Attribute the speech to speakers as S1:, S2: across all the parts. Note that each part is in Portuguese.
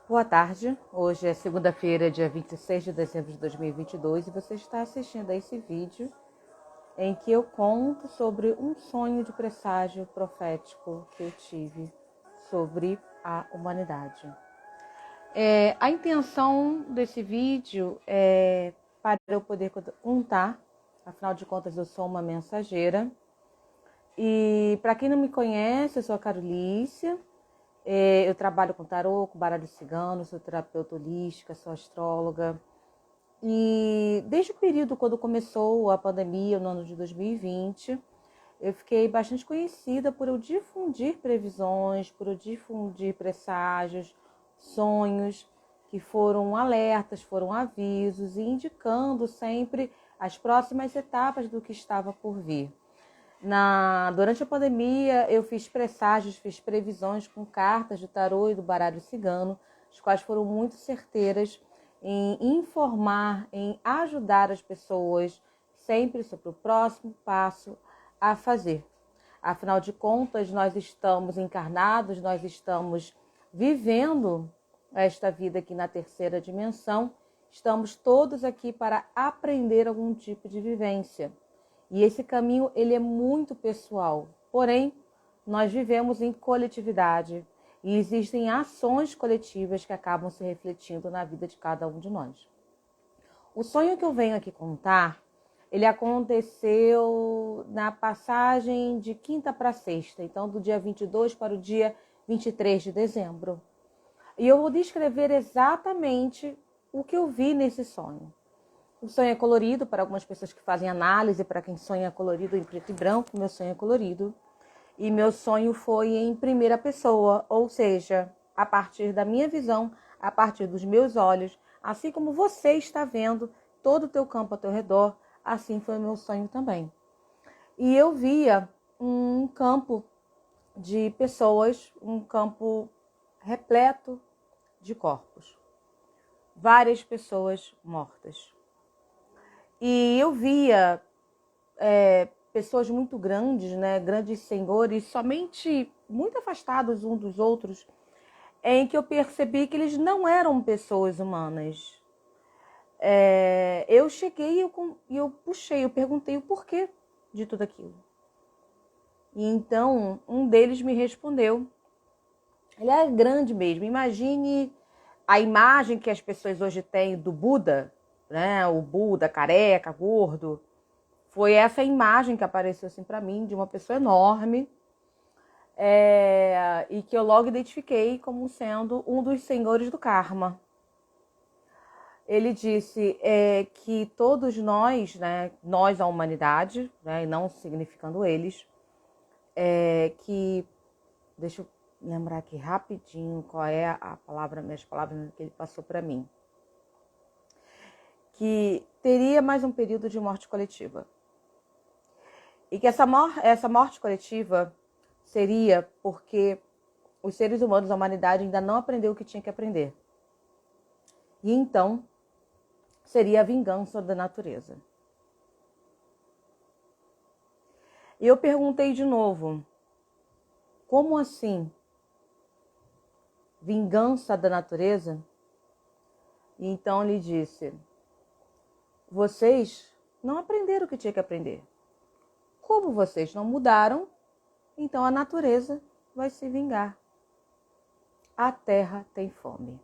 S1: Boa tarde, hoje é segunda-feira, dia 26 de dezembro de 2022 e você está assistindo a esse vídeo em que eu conto sobre um sonho de presságio profético que eu tive sobre a humanidade. A intenção desse vídeo é para eu poder contar, afinal de contas eu sou uma mensageira. E para quem não me conhece, eu sou a Carolícia. Eu trabalho com tarô, com baralho cigano, sou terapeuta holística, sou astróloga. E desde o período quando começou a pandemia, no ano de 2020, eu fiquei bastante conhecida por eu difundir previsões, por eu difundir presságios, sonhos, que foram alertas, foram avisos, e indicando sempre as próximas etapas do que estava por vir. Durante a pandemia, eu fiz presságios, fiz previsões com cartas de tarô e do baralho cigano, as quais foram muito certeiras em informar, em ajudar as pessoas sempre sobre o próximo passo a fazer. Afinal de contas, nós estamos encarnados, nós estamos vivendo esta vida aqui na terceira dimensão, estamos todos aqui para aprender algum tipo de vivência. E esse caminho ele é muito pessoal, porém nós vivemos em coletividade e existem ações coletivas que acabam se refletindo na vida de cada um de nós. O sonho que eu venho aqui contar, ele aconteceu na passagem de quinta para sexta, então do dia 22 para o dia 23 de dezembro. E eu vou descrever exatamente o que eu vi nesse sonho. O sonho é colorido para algumas pessoas que fazem análise, para quem sonha colorido em preto e branco, meu sonho é colorido. E meu sonho foi em primeira pessoa, ou seja, a partir da minha visão, a partir dos meus olhos, assim como você está vendo todo o teu campo ao teu redor, assim foi o meu sonho também. E eu via um campo de pessoas, um campo repleto de corpos. Várias pessoas mortas. E eu via pessoas muito grandes, né, grandes senhores, somente muito afastados uns dos outros, em que eu percebi que eles não eram pessoas humanas. Eu cheguei e eu puxei, eu perguntei o porquê de tudo aquilo. E então um deles me respondeu. Ele é grande mesmo. Imagine a imagem que as pessoas hoje têm do Buda, né? O Buda careca, gordo. Foi essa imagem que apareceu assim para mim, de uma pessoa enorme, e que eu logo identifiquei como sendo um dos senhores do karma. Ele disse que todos nós, né, nós a humanidade, né, e não significando eles, que, deixa eu lembrar aqui rapidinho qual é a palavra, minhas palavras que ele passou para mim, que teria mais um período de morte coletiva. E que essa morte coletiva seria porque os seres humanos, a humanidade, ainda não aprendeu o que tinha que aprender. E então, seria a vingança da natureza. E eu perguntei de novo, como assim? Vingança da natureza? E então ele disse, vocês não aprenderam o que tinha que aprender. Como vocês não mudaram, então a natureza vai se vingar. A terra tem fome.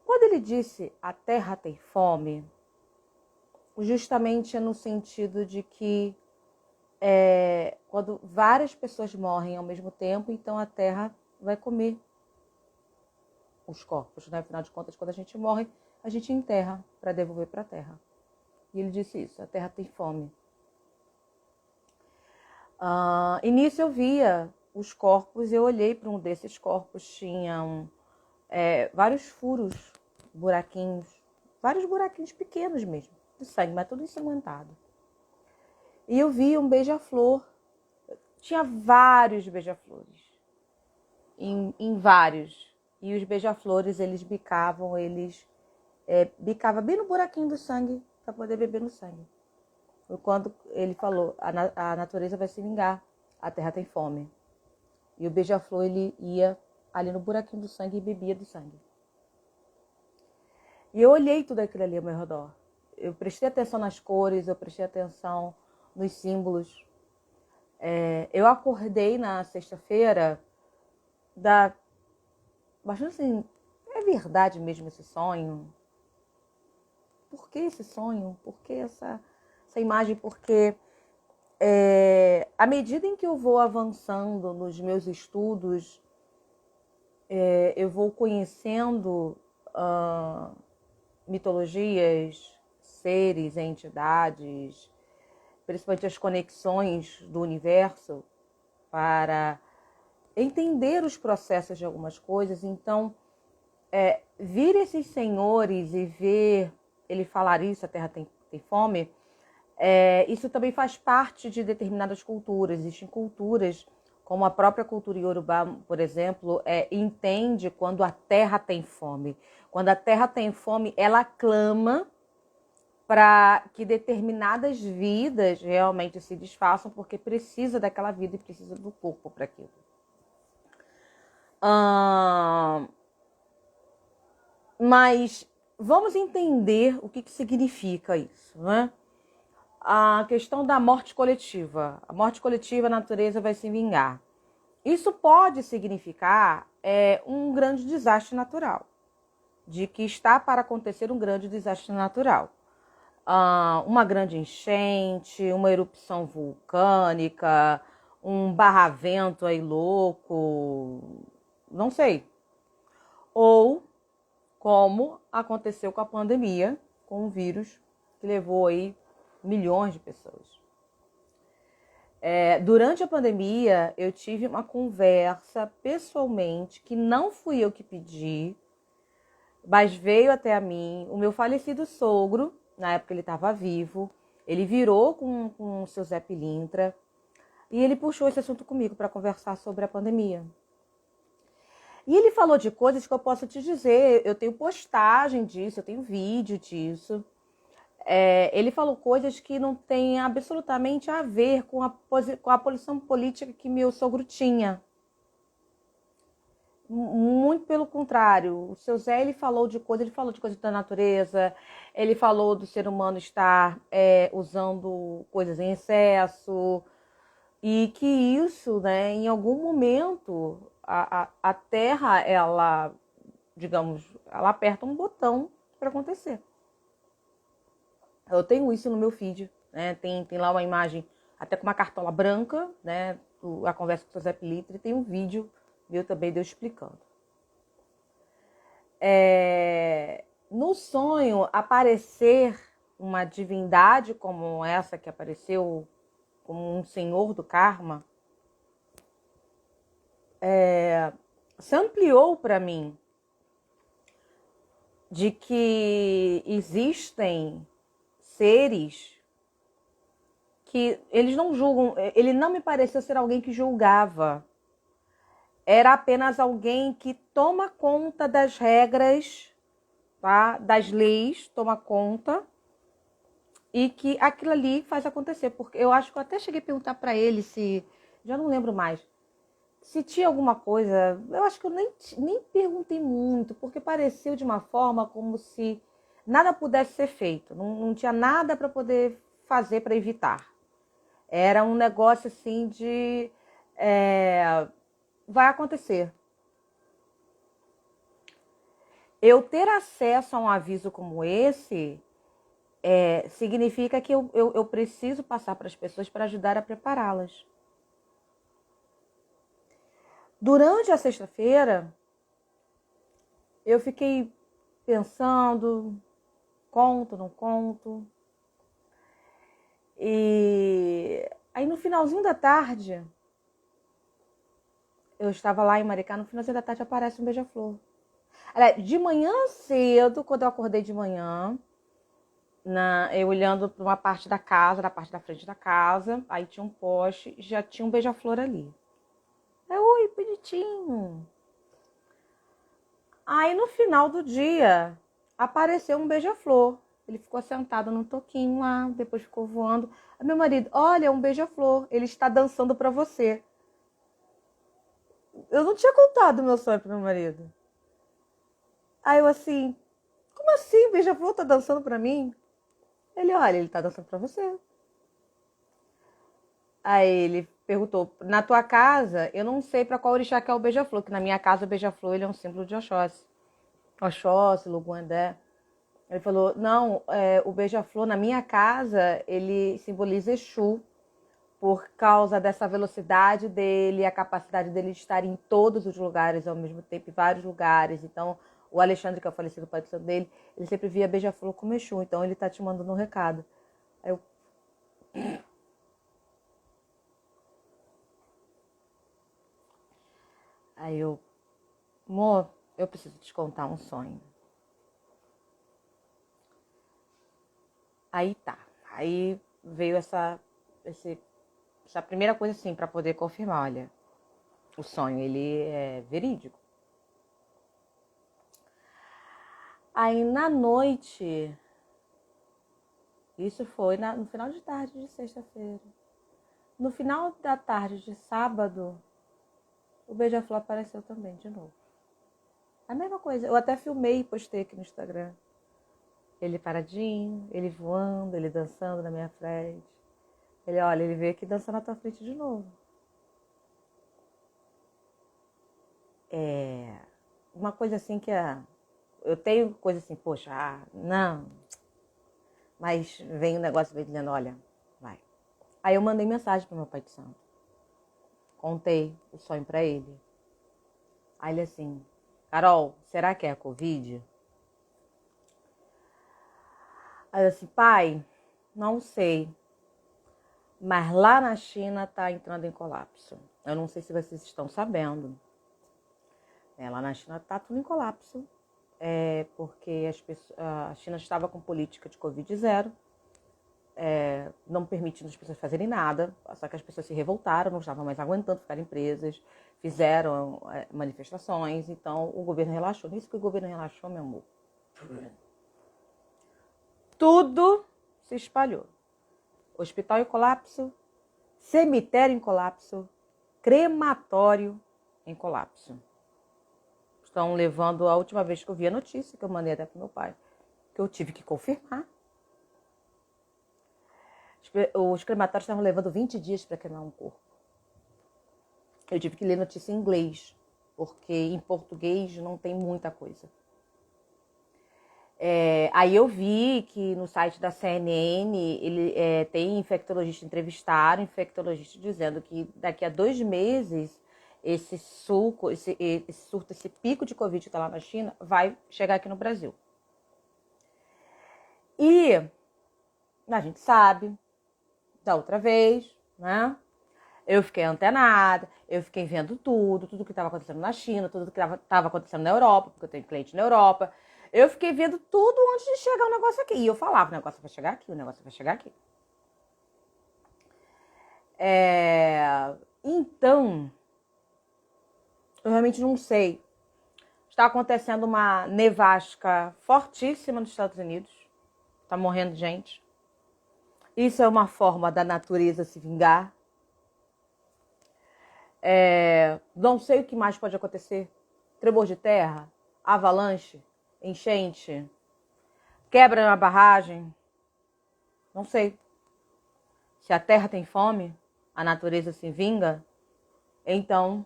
S1: Quando ele disse a terra tem fome, justamente é no sentido de que quando várias pessoas morrem ao mesmo tempo, então a terra vai comer os corpos, né? Afinal de contas, quando a gente morre, a gente enterra para devolver para a terra. E ele disse isso, a terra tem fome. E nisso eu via os corpos, eu olhei para um desses corpos, tinham vários furos, buraquinhos, vários buraquinhos pequenos mesmo, de sangue, mas tudo ensanguentado. E eu vi um beija-flor, tinha vários beija-flores, em vários. E os beija-flores, eles bicavam bem no buraquinho do sangue para poder beber no sangue. Quando ele falou, a natureza vai se vingar, a terra tem fome. E o beija-flor, ele ia ali no buraquinho do sangue e bebia do sangue. E eu olhei tudo aquilo ali ao meu redor. Eu prestei atenção nas cores, eu prestei atenção nos símbolos. Eu acordei na sexta-feira bastante assim, é verdade mesmo esse sonho? Por que esse sonho? Por que essa imagem? Porque à medida em que eu vou avançando nos meus estudos, eu vou conhecendo mitologias, seres, entidades, principalmente as conexões do universo, para entender os processos de algumas coisas. Então, vir esses senhores e ver ele falar isso, a terra tem fome, isso também faz parte de determinadas culturas. Existem culturas, como a própria cultura iorubá, por exemplo, entende quando a terra tem fome. Quando a terra tem fome, ela clama para que determinadas vidas realmente se desfaçam, porque precisa daquela vida e precisa do corpo para aquilo. Mas vamos entender o que significa isso, né? A questão da morte coletiva. A morte coletiva, a natureza vai se vingar. Isso pode significar um grande desastre natural, de que está para acontecer um grande desastre natural. Uma grande enchente, uma erupção vulcânica, um barravento aí louco, não sei. Ou como aconteceu com a pandemia, com o vírus que levou aí milhões de pessoas. Durante a pandemia, eu tive uma conversa pessoalmente, que não fui eu que pedi, mas veio até a mim o meu falecido sogro. Na época ele estava vivo, ele virou com o seu Zé Pilintra e ele puxou esse assunto comigo para conversar sobre a pandemia. E ele falou de coisas que eu posso te dizer, eu tenho postagem disso, eu tenho vídeo disso. Ele falou coisas que não têm absolutamente a ver com a posição política que meu sogro tinha. Muito pelo contrário. O seu Zé, ele falou de coisas da natureza, ele falou do ser humano estar usando coisas em excesso, e que isso, né, em algum momento, a Terra, ela, digamos, ela aperta um botão para acontecer. Eu tenho isso no meu feed, né? Tem lá uma imagem até com uma cartola branca, né? A conversa com o seu Zé Pilintra, e tem um vídeo meu também de eu explicando. No sonho, aparecer uma divindade como essa que apareceu, como um senhor do karma, se ampliou para mim de que existem seres que eles não julgam. Ele não me pareceu ser alguém que julgava. Era apenas alguém que toma conta das regras, tá? Das leis, toma conta, e que aquilo ali faz acontecer. Porque eu acho que eu até cheguei a perguntar para ele se, já não lembro mais, se tinha alguma coisa. Eu acho que eu nem perguntei muito, porque pareceu de uma forma como se nada pudesse ser feito. Não tinha nada para poder fazer para evitar. Era um negócio assim de... vai acontecer. Eu ter acesso a um aviso como esse significa que eu preciso passar para as pessoas para ajudar a prepará-las. Durante a sexta-feira, eu fiquei pensando, conto, não conto. E aí no finalzinho da tarde, eu estava lá em Maricá, no finalzinho da tarde aparece um beija-flor. De manhã cedo, quando eu acordei de manhã, eu olhando para uma parte da casa, na parte da frente da casa, aí tinha um poste, já tinha um beija-flor ali. Oi, bonitinho. Aí no final do dia, apareceu um beija-flor. Ele ficou sentado num toquinho lá, depois ficou voando. Aí meu marido, olha, um beija-flor, ele está dançando para você. eu não tinha contado o meu sonho pro meu marido. Aí eu assim, como assim? Beija-flor tá dançando pra mim? Ele, olha, ele tá dançando pra você. Aí ele perguntou, na tua casa, eu não sei pra qual orixá que é o beija-flor, que na minha casa o beija-flor ele é um símbolo de Oxóssi. Oxóssi, Loguandé. Ele falou, não, o beija-flor na minha casa, ele simboliza Exu, por causa dessa velocidade dele, a capacidade dele de estar em todos os lugares ao mesmo tempo, em vários lugares. Então, o Alexandre, que é o falecido pai do santo dele, ele sempre via beija-flor como Exu, então ele tá te mandando um recado. Aí eu... Amor, eu preciso te contar um sonho. Aí tá. Aí veio essa primeira coisa assim, pra poder confirmar, olha, o sonho, ele é verídico. Aí na noite, isso foi no final de tarde de sexta-feira. No final da tarde de sábado, o beija-flor apareceu também, de novo. A mesma coisa. Eu até filmei e postei aqui no Instagram. Ele paradinho, ele voando, ele dançando na minha frente. Ele, olha, ele veio aqui dançando na tua frente de novo. Uma coisa assim que eu tenho coisa assim, poxa, não. Mas vem um negócio meio dizendo, olha, vai. Aí eu mandei mensagem pro meu pai de santo. Contei o sonho pra ele. Aí ele assim, Carol, será que é a Covid? Aí eu assim, pai, não sei. Mas lá na China tá entrando em colapso. Eu não sei se vocês estão sabendo. Lá na China tá tudo em colapso. Porque a China estava com política de Covid zero. Não permitindo as pessoas fazerem nada, só que as pessoas se revoltaram, não estavam mais aguentando ficar presas, fizeram manifestações, então o governo relaxou. Nisso que o governo relaxou, meu amor, tudo se espalhou. Hospital em colapso, cemitério em colapso, crematório em colapso. Estão levando, a última vez que eu vi a notícia, que eu mandei até pro meu pai, que eu tive que confirmar. Os crematórios estavam levando 20 dias para queimar um corpo. Eu tive que ler notícia em inglês, porque em português não tem muita coisa. Aí eu vi que no site da CNN tem infectologista, entrevistaram infectologista dizendo que daqui a 2 meses esse surto, esse pico de Covid que está lá na China vai chegar aqui no Brasil. E a gente sabe, da outra vez, né? Eu fiquei antenada, eu fiquei vendo tudo que estava acontecendo na China, tudo que estava acontecendo na Europa, porque eu tenho cliente na Europa. Eu fiquei vendo tudo antes de chegar o negócio aqui. E eu falava, o negócio vai chegar aqui, o negócio vai chegar aqui. Então, eu realmente não sei. Está acontecendo uma nevasca fortíssima nos Estados Unidos. Está morrendo gente. Isso é uma forma da natureza se vingar. Não sei o que mais pode acontecer. Tremor de terra, avalanche, enchente, quebra na barragem. Não sei. Se a terra tem fome, a natureza se vinga, então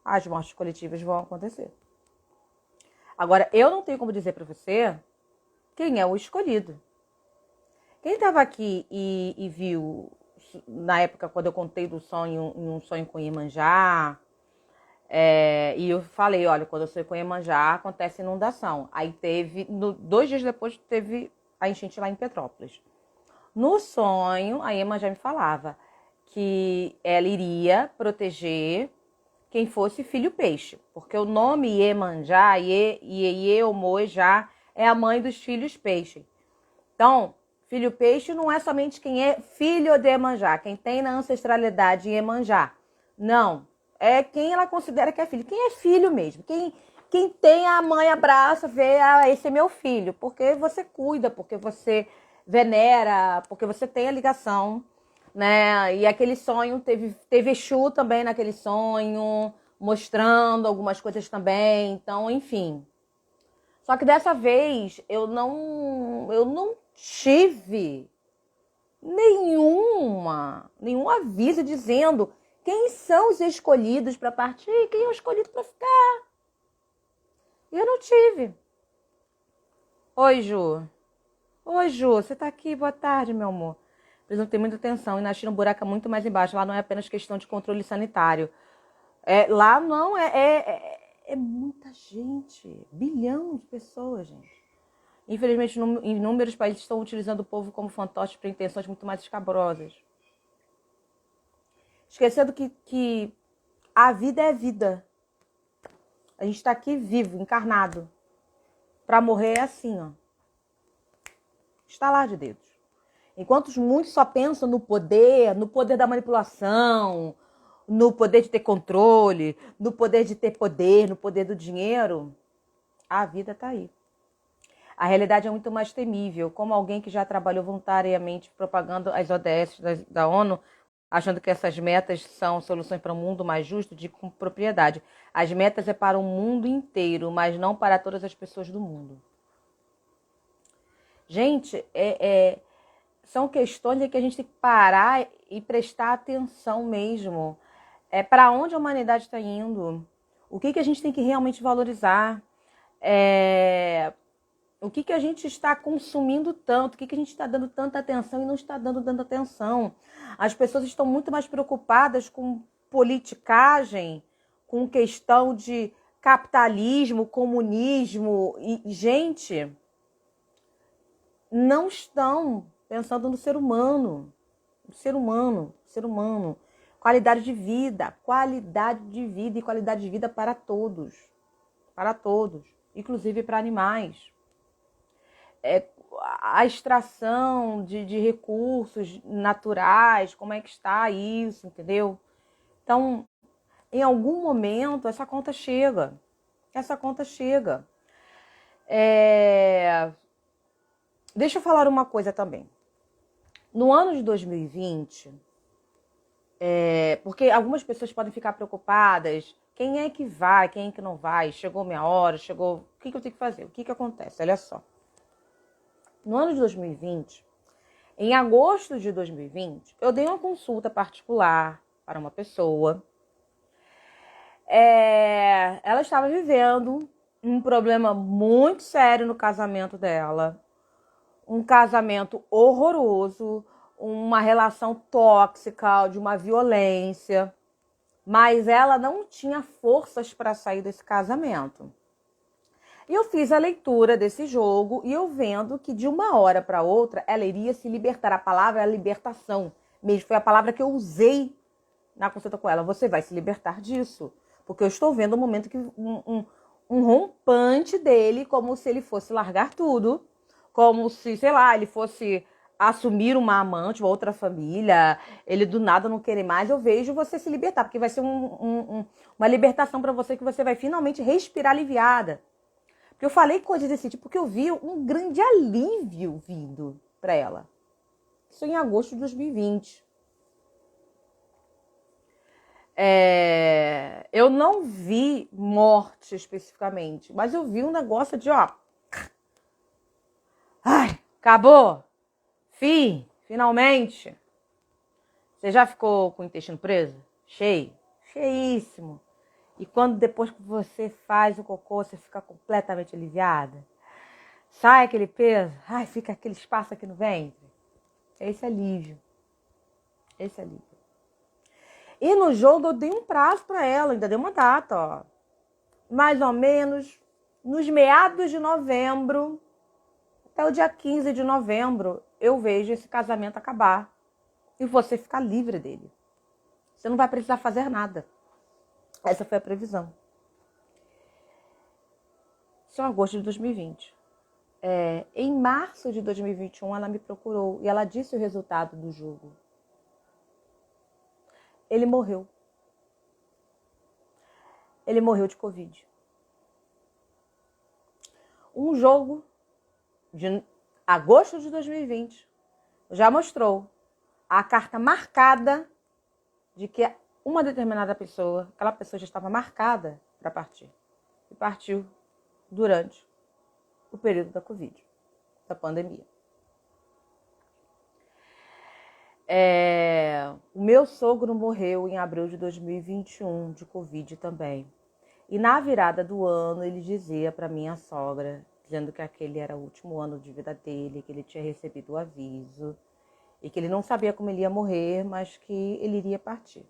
S1: as mortes coletivas vão acontecer. Agora, eu não tenho como dizer para você quem é o escolhido. Quem estava aqui e viu, na época quando eu contei do sonho, um sonho com Iemanjá, e eu falei, olha, quando eu sonho com Iemanjá, acontece inundação. Aí 2 dias depois, teve a enchente lá em Petrópolis. No sonho, a Iemanjá me falava que ela iria proteger quem fosse filho peixe, porque o nome Iemanjá, Ieomojá, é a mãe dos filhos peixe. Então, filho peixe não é somente quem é filho de Iemanjá, quem tem na ancestralidade Iemanjá. Não, é quem ela considera que é filho. Quem é filho mesmo, quem tem a mãe abraça, vê, esse é meu filho, porque você cuida, porque você venera, porque você tem a ligação, né? E aquele sonho, teve Exu também naquele sonho, mostrando algumas coisas também. Então, enfim. Só que dessa vez eu não tive nenhum aviso dizendo quem são os escolhidos para partir e quem é o escolhido para ficar. Eu não tive. Oi, Ju. Oi, Ju. Você tá aqui? Boa tarde, meu amor. Precisam ter muita atenção. E na China o buraco é muito mais embaixo. Lá não é apenas questão de controle sanitário. Lá não é muita gente. Bilhão de pessoas, gente. Infelizmente, inúmeros países estão utilizando o povo como fantoche para intenções muito mais escabrosas. Esquecendo que a vida é vida. A gente está aqui vivo, encarnado. Para morrer é assim, ó. Estalar de dedos. Enquanto muitos só pensam no poder da manipulação, no poder de ter controle, no poder de ter poder, no poder do dinheiro, a vida está aí. A realidade é muito mais temível. Como alguém que já trabalhou voluntariamente propagando as ODS da ONU, achando que essas metas são soluções para um mundo mais justo, digo com propriedade. As metas é para o mundo inteiro, mas não para todas as pessoas do mundo. Gente, são questões que a gente tem que parar e prestar atenção mesmo. Para onde a humanidade está indo? O que a gente tem que realmente valorizar? O que a gente está consumindo tanto? O que a gente está dando tanta atenção e não está dando tanta atenção? As pessoas estão muito mais preocupadas com politicagem, com questão de capitalismo, comunismo. E, gente, não estão pensando no ser humano. No ser humano. Qualidade de vida e qualidade de vida para todos. Para todos, inclusive para animais. A extração de recursos naturais, como é que está isso, entendeu? Então, em algum momento, essa conta chega. Deixa eu falar uma coisa também. No ano de 2020, porque algumas pessoas podem ficar preocupadas, quem é que vai, quem é que não vai, chegou minha hora, o que eu tenho que fazer? O que acontece? Olha só. No ano de 2020, em agosto de 2020, eu dei uma consulta particular para uma pessoa. Ela estava vivendo um problema muito sério no casamento dela. Um casamento horroroso, uma relação tóxica, de uma violência. Mas ela não tinha forças para sair desse casamento. E eu fiz a leitura desse jogo e eu vendo que de uma hora para outra ela iria se libertar. A palavra é libertação. Mesmo foi a palavra que eu usei na consulta com ela. Você vai se libertar disso. Porque eu estou vendo um momento que um rompante dele, como se ele fosse largar tudo. Como se, sei lá, ele fosse assumir uma amante, uma outra família. Ele do nada não querer mais. Eu vejo você se libertar. Porque vai ser uma libertação para você que você vai finalmente respirar aliviada. Eu falei coisas desse tipo porque eu vi um grande alívio vindo para ela. Isso em agosto de 2020. Eu não vi morte especificamente, mas eu vi um negócio de, ai, acabou. Fim, finalmente. Você já ficou com o intestino preso? Cheio? Cheíssimo. E quando depois que você faz o cocô, você fica completamente aliviada. Sai aquele peso, fica aquele espaço aqui no ventre. É esse alívio. E no jogo eu dei um prazo para ela, ainda dei uma data, ó. Mais ou menos nos meados de novembro, até o dia 15 de novembro, eu vejo esse casamento acabar. E você ficar livre dele. Você não vai precisar fazer nada. Essa foi a previsão. Isso é agosto de 2020. Em março de 2021, ela me procurou e ela disse o resultado do jogo. Ele morreu. Ele morreu de Covid. Um jogo de agosto de 2020 já mostrou a carta marcada de que uma determinada pessoa, aquela pessoa já estava marcada para partir. E partiu durante o período da Covid, da pandemia. O meu sogro morreu em abril de 2021 de Covid também. E na virada do ano ele dizia para minha sogra, dizendo que aquele era o último ano de vida dele, que ele tinha recebido o aviso e que ele não sabia como ele ia morrer, mas que ele iria partir.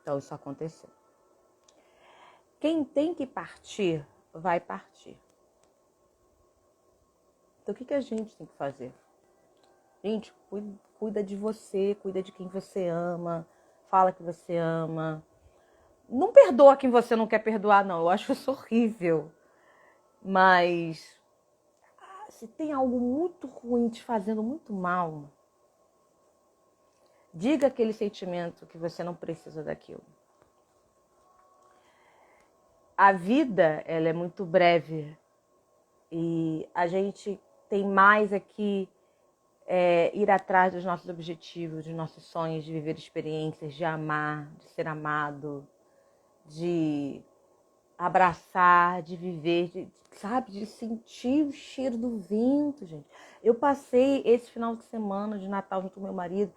S1: Então isso aconteceu. Quem tem que partir, vai partir. Então o que a gente tem que fazer? Gente, cuida de você, cuida de quem você ama, fala que você ama. Não perdoa quem você não quer perdoar, não. Eu acho isso horrível. Mas se tem algo muito ruim te fazendo muito mal, diga aquele sentimento que você não precisa daquilo. A vida, ela é muito breve. E a gente tem mais aqui ir atrás dos nossos objetivos, dos nossos sonhos, de viver experiências, de amar, de ser amado, de abraçar, de viver, de sentir o cheiro do vento, gente. Eu passei esse final de semana de Natal junto com meu marido,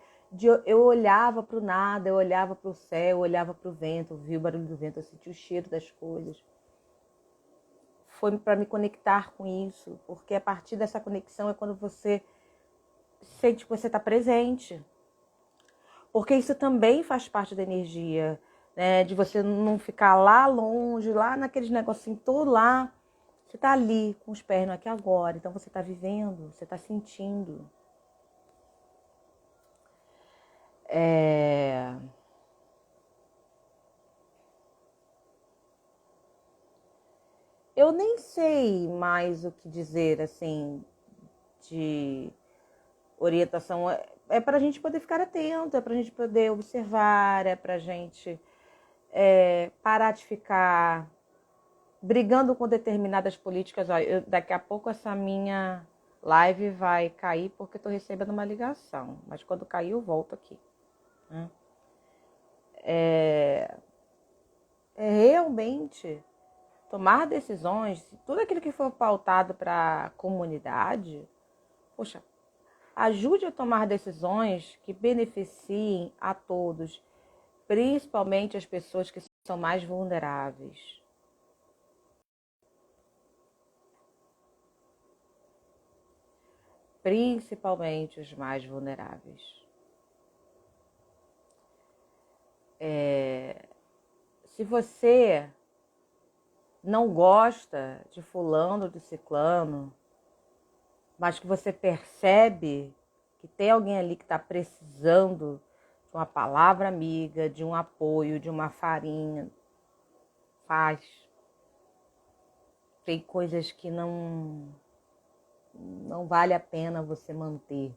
S1: eu olhava para o nada, eu olhava para o céu, eu olhava para o vento, eu via o barulho do vento, eu sentia o cheiro das coisas. Foi para me conectar com isso, porque a partir dessa conexão é quando você sente que você está presente. Porque isso também faz parte da energia, né? De você não ficar lá longe, lá naqueles negocinhos todo lá. Você está ali, com os pés no aqui agora. Então você está vivendo, você está sentindo. Eu nem sei mais o que dizer, assim, de orientação. É para a gente poder ficar atento, é para a gente poder observar, é para a gente parar de ficar brigando com determinadas políticas. Daqui a pouco essa minha live vai cair porque estou recebendo uma ligação. Mas quando cair eu volto aqui. Né? Realmente tomar decisões, tudo aquilo que for pautado para a comunidade, poxa, ajude a tomar decisões que beneficiem a todos, principalmente as pessoas que são mais vulneráveis. Principalmente os mais vulneráveis. Se você não gosta de fulano, de ciclano, mas que você percebe que tem alguém ali que está precisando de uma palavra amiga, de um apoio, de uma farinha, faz. Tem coisas que não vale a pena você manter.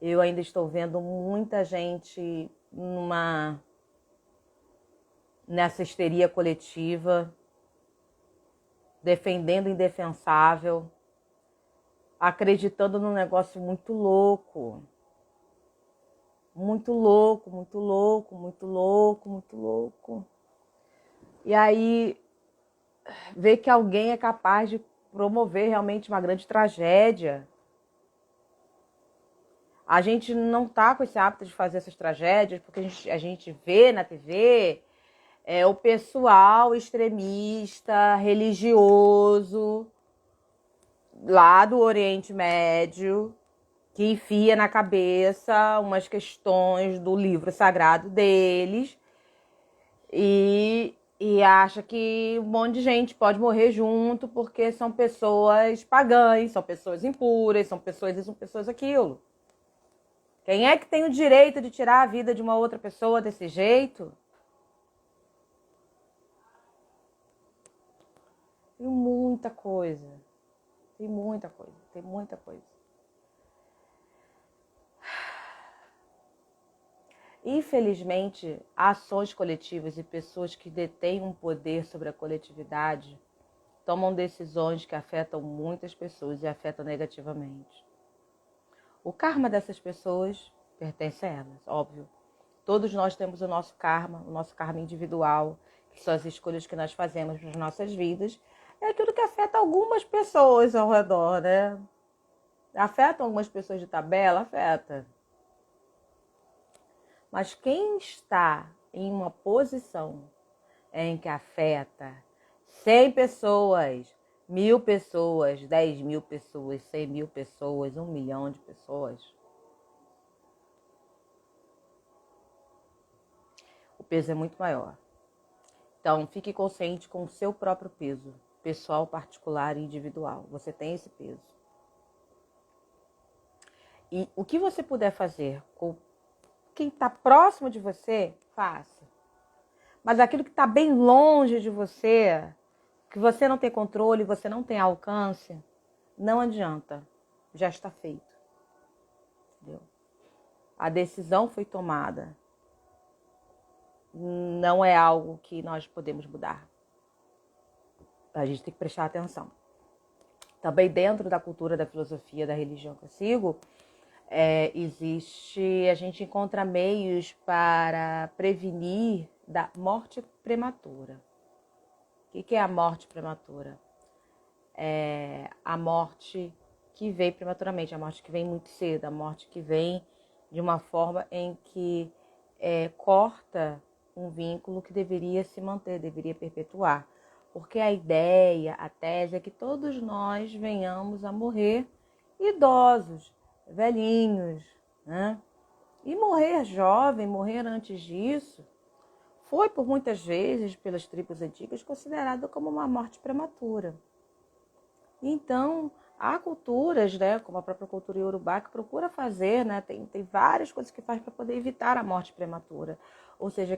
S1: Eu ainda estou vendo muita gente nessa histeria coletiva, defendendo o indefensável, acreditando num negócio muito louco. Muito louco, muito louco, muito louco, muito louco. E aí, ver que alguém é capaz de promover realmente uma grande tragédia. A gente não tá com esse hábito de fazer essas tragédias, porque a gente vê na TV o pessoal extremista, religioso, lá do Oriente Médio, que enfia na cabeça umas questões do livro sagrado deles e acha que um monte de gente pode morrer junto porque são pessoas pagãs, são pessoas impuras, são pessoas isso, são pessoas aquilo. Quem é que tem o direito de tirar a vida de uma outra pessoa desse jeito? Tem muita coisa. Tem muita coisa. Tem muita coisa. Infelizmente, ações coletivas e pessoas que detêm um poder sobre a coletividade tomam decisões que afetam muitas pessoas e afetam negativamente. O karma dessas pessoas pertence a elas, óbvio. Todos nós temos o nosso karma individual, que são as escolhas que nós fazemos nas nossas vidas. É aquilo que afeta algumas pessoas ao redor, né? Afeta algumas pessoas de tabela? Afeta. Mas quem está em uma posição em que afeta 100 pessoas, 1.000 pessoas, 10.000 pessoas, 100.000 pessoas, 1 milhão de pessoas, o peso é muito maior. Então, fique consciente com o seu próprio peso, pessoal, particular e individual. Você tem esse peso. E o que você puder fazer com quem está próximo de você, faça. Mas aquilo que está bem longe de você, que você não tem controle, você não tem alcance, não adianta. Já está feito. Entendeu? A decisão foi tomada. Não é algo que nós podemos mudar. A gente tem que prestar atenção. Também dentro da cultura, da filosofia, da religião que eu sigo, a gente encontra meios para prevenir da morte prematura. O que é a morte prematura? É a morte que vem prematuramente, a morte que vem muito cedo, a morte que vem de uma forma em que corta um vínculo que deveria se manter, deveria perpetuar. Porque a ideia, a tese é que todos nós venhamos a morrer idosos, velhinhos, né? E morrer jovem, morrer antes disso, foi por muitas vezes, pelas tribos antigas, considerado como uma morte prematura. Então, há culturas, né, como a própria cultura iorubá, que procura fazer, né, tem várias coisas que faz para poder evitar a morte prematura. Ou seja,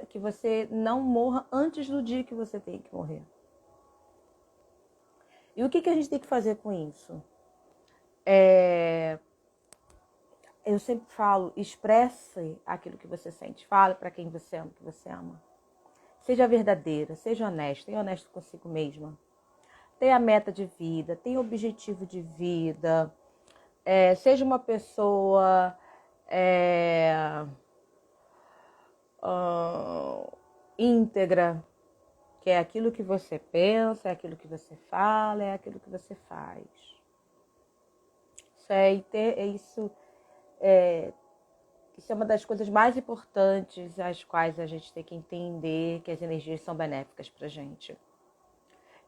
S1: que você não morra antes do dia que você tem que morrer. E o que a gente tem que fazer com isso? Eu sempre falo, expresse aquilo que você sente. Fale para quem você ama, que você ama. Seja verdadeira, seja honesta, tenha honesto consigo mesma. Tenha meta de vida, tenha objetivo de vida. Seja uma pessoa íntegra, que é aquilo que você pensa, é aquilo que você fala, é aquilo que você faz. Isso é uma das coisas mais importantes, as quais a gente tem que entender que as energias são benéficas pra gente.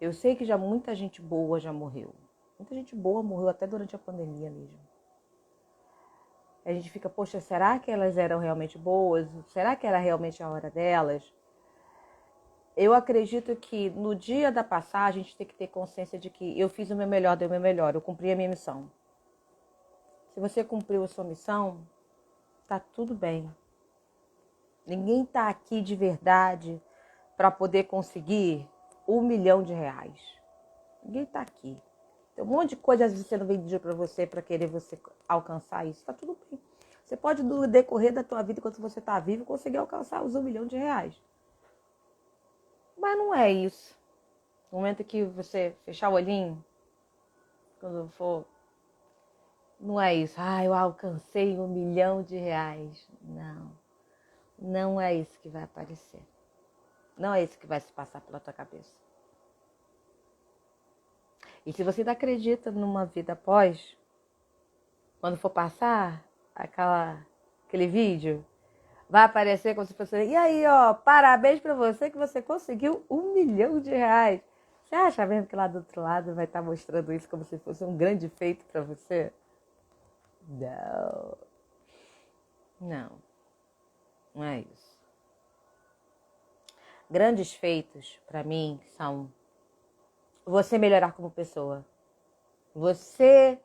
S1: Eu sei que muita gente boa já morreu. Muita gente boa morreu até durante a pandemia mesmo. A gente fica, poxa, será que elas eram realmente boas? Será que era realmente a hora delas? Eu acredito que no dia da passagem a gente tem que ter consciência de que eu fiz o meu melhor, dei o meu melhor, eu cumpri a minha missão. Se você cumpriu a sua missão, tá tudo bem. Ninguém tá aqui de verdade para poder conseguir R$1 milhão. Ninguém tá aqui. Tem um monte de coisa às vezes sendo vendida para você para querer você alcançar isso. Tá tudo bem. Você pode, no decorrer da tua vida, enquanto você tá vivo, conseguir alcançar os R$1 milhão. Mas não é isso. No momento que você fechar o olhinho, quando for... Não é isso. Eu alcancei R$1 milhão. Não. Não é isso que vai aparecer. Não é isso que vai se passar pela tua cabeça. E se você ainda acredita numa vida após, quando for passar aquele vídeo, vai aparecer como se fosse... E aí, ó, parabéns pra você que você conseguiu R$1 milhão. Você acha mesmo que lá do outro lado vai estar mostrando isso como se fosse um grande feito pra você? Não. Não é isso. Grandes feitos, para mim, são você melhorar como pessoa. Você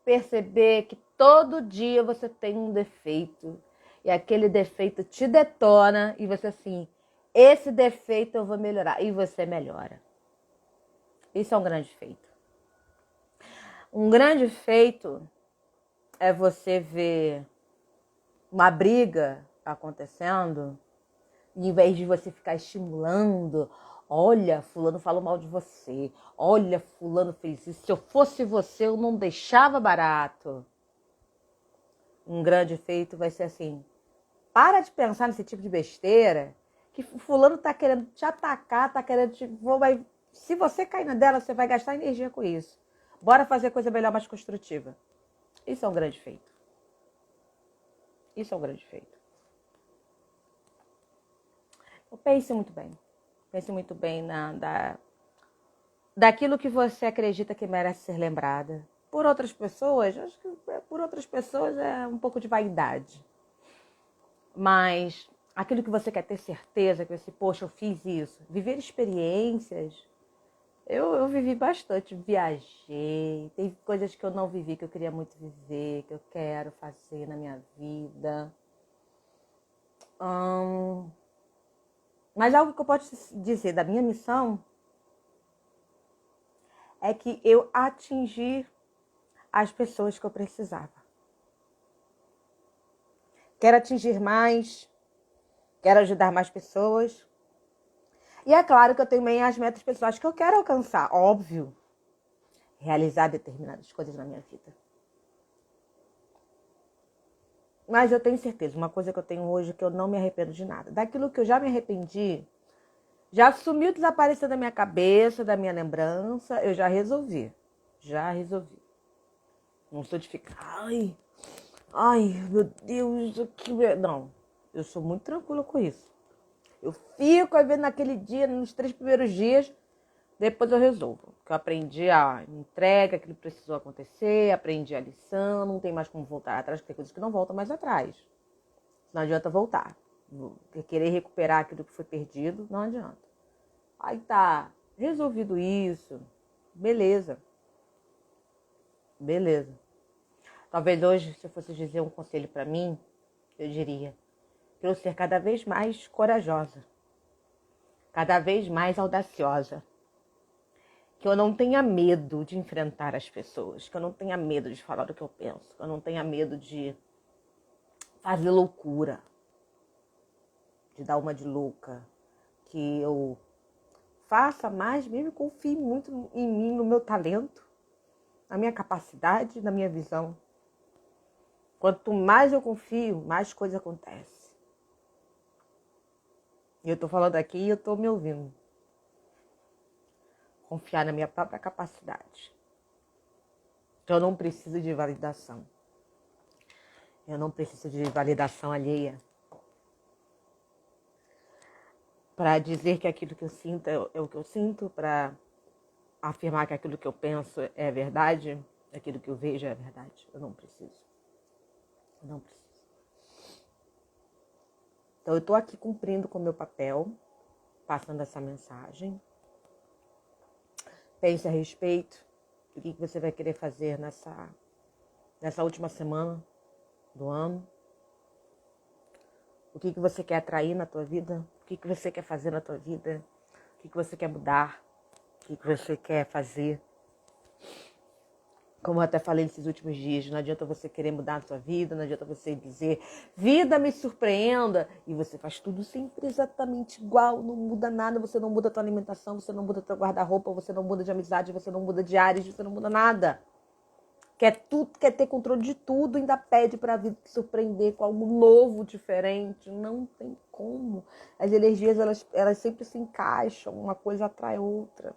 S1: perceber que todo dia você tem um defeito e aquele defeito te detona e você assim, esse defeito eu vou melhorar. E você melhora. Isso é um grande feito. Um grande feito é você ver uma briga acontecendo, e em vez de você ficar estimulando, olha, fulano falou mal de você, olha, fulano fez isso, se eu fosse você eu não deixava barato. um grande feito vai ser assim: para de pensar nesse tipo de besteira, que fulano tá querendo te atacar, tá querendo te... Se você cair na dela, você vai gastar energia com isso. Bora fazer coisa melhor, mais construtiva. Isso é um grande feito. Isso é um grande feito. Então, pense muito bem. Pense muito bem daquilo que você acredita que merece ser lembrada. Por outras pessoas, acho que por outras pessoas é um pouco de vaidade. Mas aquilo que você quer ter certeza, que você, poxa, eu fiz isso. Viver experiências. Eu vivi bastante, viajei. Tem coisas que eu não vivi, que eu queria muito viver, que eu quero fazer na minha vida. Mas algo que eu posso dizer da minha missão é que eu atingi as pessoas que eu precisava. Quero atingir mais, quero ajudar mais pessoas. E é claro que eu tenho também as metas pessoais que eu quero alcançar, óbvio. Realizar determinadas coisas na minha vida. Mas eu tenho certeza, uma coisa que eu tenho hoje é que eu não me arrependo de nada. Daquilo que eu já me arrependi, já sumiu, desapareceu da minha cabeça, da minha lembrança, eu já resolvi. Já resolvi. Não sou de ficar, ai, meu Deus, que... Não, eu sou muito tranquila com isso. Eu fico, às vezes, naquele dia, nos 3 primeiros dias, depois eu resolvo. Porque eu aprendi a entrega, aquilo que precisou acontecer, aprendi a lição, não tem mais como voltar atrás, porque tem coisas que não voltam mais atrás. Não adianta voltar. Querer recuperar aquilo que foi perdido, não adianta. Aí tá, resolvido isso, beleza. Beleza. Talvez hoje, se eu fosse dizer um conselho para mim, eu diria para eu ser cada vez mais corajosa, cada vez mais audaciosa, que eu não tenha medo de enfrentar as pessoas, que eu não tenha medo de falar o que eu penso, que eu não tenha medo de fazer loucura, de dar uma de louca, que eu faça mais, mesmo confie muito em mim, no meu talento, na minha capacidade, na minha visão. Quanto mais eu confio, mais coisa acontece. E eu tô falando aqui e eu tô me ouvindo. Confiar na minha própria capacidade. Eu não preciso de validação. Eu não preciso de validação alheia para dizer que aquilo que eu sinto é o que eu sinto, para afirmar que aquilo que eu penso é verdade, aquilo que eu vejo é verdade. Eu não preciso. Eu não preciso. Então eu tô aqui cumprindo com o meu papel, passando essa mensagem. Pense a respeito do que você vai querer fazer nessa última semana do ano. O que você quer atrair na tua vida? O que você quer fazer na tua vida? O que você quer mudar? O que você quer fazer? Como eu até falei nesses últimos dias, não adianta você querer mudar a sua vida, não adianta você dizer, vida me surpreenda, e você faz tudo sempre exatamente igual, não muda nada, você não muda a tua alimentação, você não muda teu guarda-roupa, você não muda de amizade, você não muda de áreas, você não muda nada. Quer tudo, quer ter controle de tudo, ainda pede para a vida te surpreender com algo novo, diferente. Não tem como. As energias, elas sempre se encaixam, uma coisa atrai outra.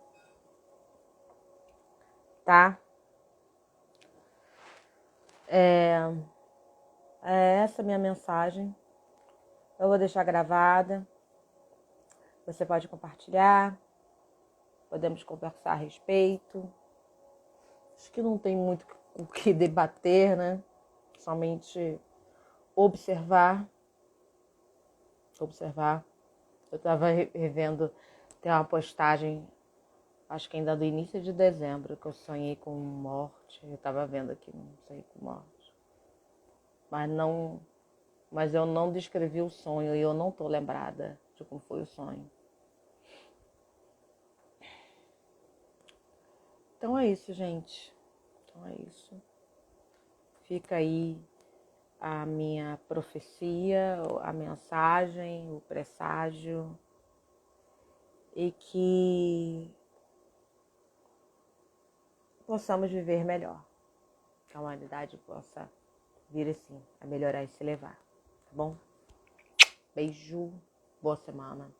S1: Tá? É essa a minha mensagem. Eu vou deixar gravada. Você pode compartilhar. Podemos conversar a respeito. Acho que não tem muito o que debater, né? Somente observar. Observar. Eu estava revendo, tem uma postagem, acho que ainda do início de dezembro, que eu sonhei com morte. Eu estava vendo aqui, não sonhei com morte. Mas eu não descrevi o sonho e eu não estou lembrada de como foi o sonho. Então é isso, gente. Então é isso. Fica aí a minha profecia, a mensagem, o presságio. E que possamos viver melhor. Que a humanidade possa vir assim a melhorar e se levar, tá bom? Beijo, boa semana.